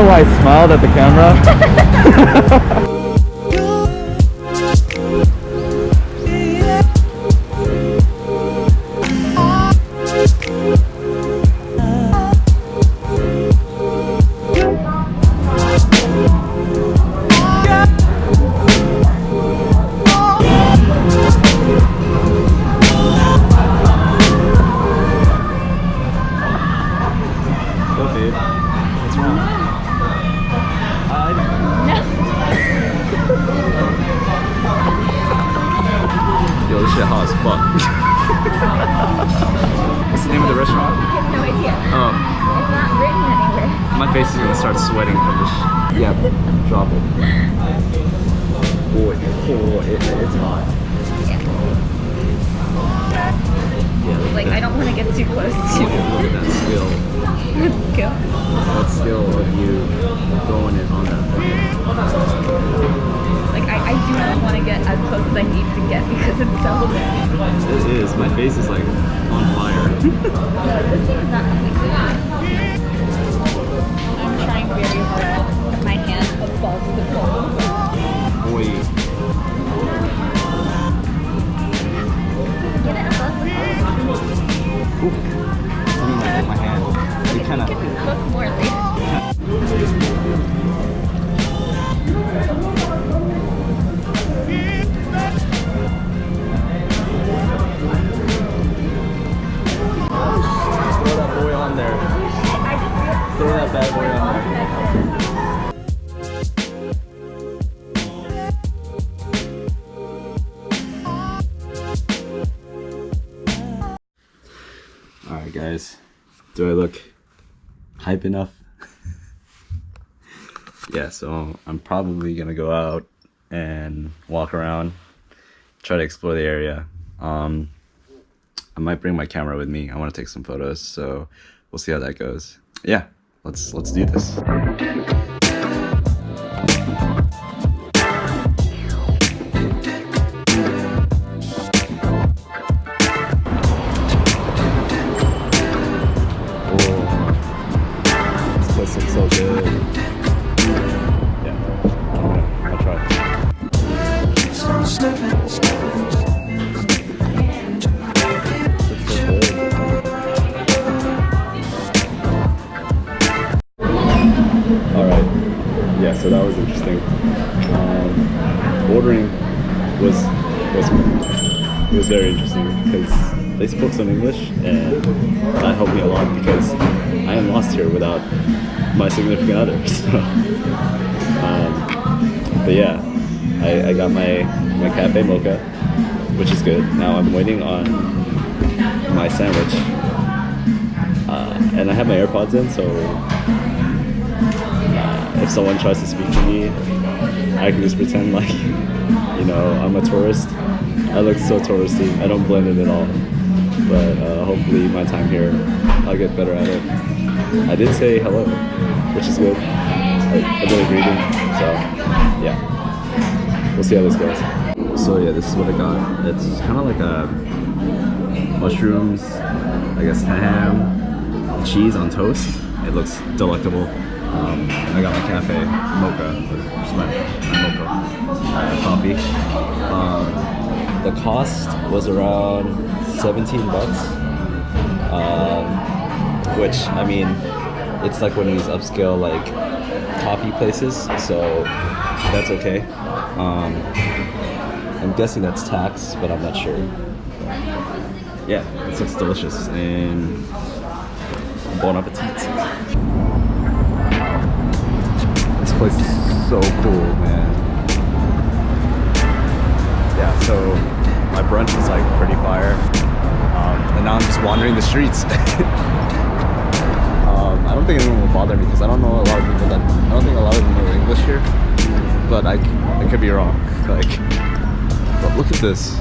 know why I smiled at the camera. Yo, this shit hot as fuck. What's the name of the restaurant? I have no idea. Oh. It's not written anywhere. My face is gonna start sweating from this. Yeah, drop it. Boy, it's hot. Yeah. Like, I don't want to get too close to Look at that skill. Skill. That skill of you throwing it on that fucking. Like, I do not want to get as close as I need to get because it's so big. It is. My face is like on fire. No, this thing is not completely hot. I'm trying very hard to put my hand above the coals. Boy. Get it above the coals. Ooh. Something like my hand. You kind of. It can cook more later. Throw that boy on there. Throw that bad boy on there. Alright guys, do I look hype enough? Yeah, so I'm probably gonna go out and walk around, try to explore the area. I might bring my camera with me. I want to take some photos, so we'll see how that goes. Yeah, let's do this. So good. Yeah, I'll try. Alright, yeah, so that was interesting. Ordering was very interesting because they spoke some English, and that helped me a lot because I am lost here without my significant other. So, but yeah, I got my cafe mocha, which is good. Now I'm waiting on my sandwich, and I have my AirPods in, so if someone tries to speak to me, I can just pretend like, you know, I'm a tourist. I look so touristy. I don't blend in at all. But hopefully my time here, I'll get better at it. I did say hello, which is good. I did a greeting, so yeah. We'll see how this goes. So yeah, this is what I got. It's kind of like a mushrooms, I guess ham, cheese on toast. It looks delectable. And I got my cafe mocha, which is my mocha coffee. The cost was around 17 bucks, which, I mean, it's like one of these upscale like coffee places, so that's okay. I'm guessing that's tax, but I'm not sure. Yeah, this looks delicious, and bon appetit. This place is so cool, man. Yeah, so my brunch was like pretty fire, and now I'm just wandering the streets. I don't think anyone will bother me because I don't know a lot of people I don't think a lot of them know English here, but I could be wrong. Like, but look at this.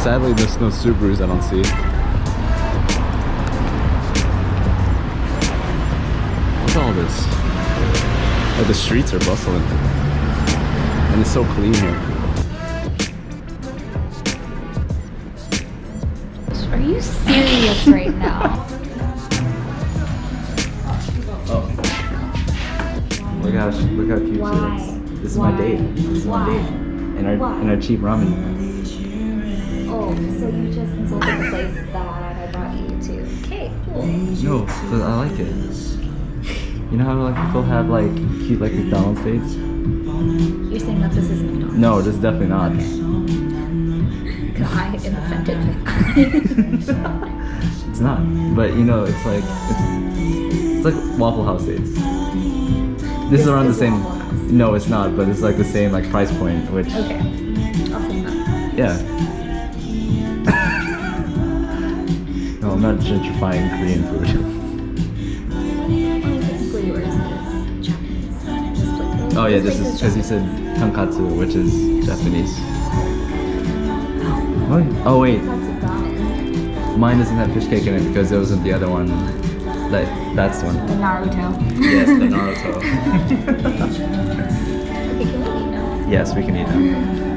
Sadly, there's no Subarus I don't see. Look at all this. Like, the streets are bustling. And it's so clean here. Are you serious right now? Oh. Look how cute Why? she is. This is my date. This is my Why? date. And our cheap ramen. Oh, so you just insulted the place that I brought you to. Okay, cool. No, but I like it. You know how like people have like cute like McDonald's dates? You're saying that this is McDonald's? No, this is definitely not. Because I invented it. It's not. But you know, it's like Waffle House dates. This is around the same. Waffle House. No, it's not. But it's like the same like price point, which Okay, I'll take that. yeah. No, I'm not gentrifying Korean food. Technically yours is Japanese. Oh yeah, this is because you said tonkatsu, which is Japanese. What? Oh wait, Tonkatsu ramen. mine doesn't have fish cake in it because it wasn't the other one. That's the one. The Naruto. Yes, the Naruto. Okay, can we eat now? Yes, we can eat now.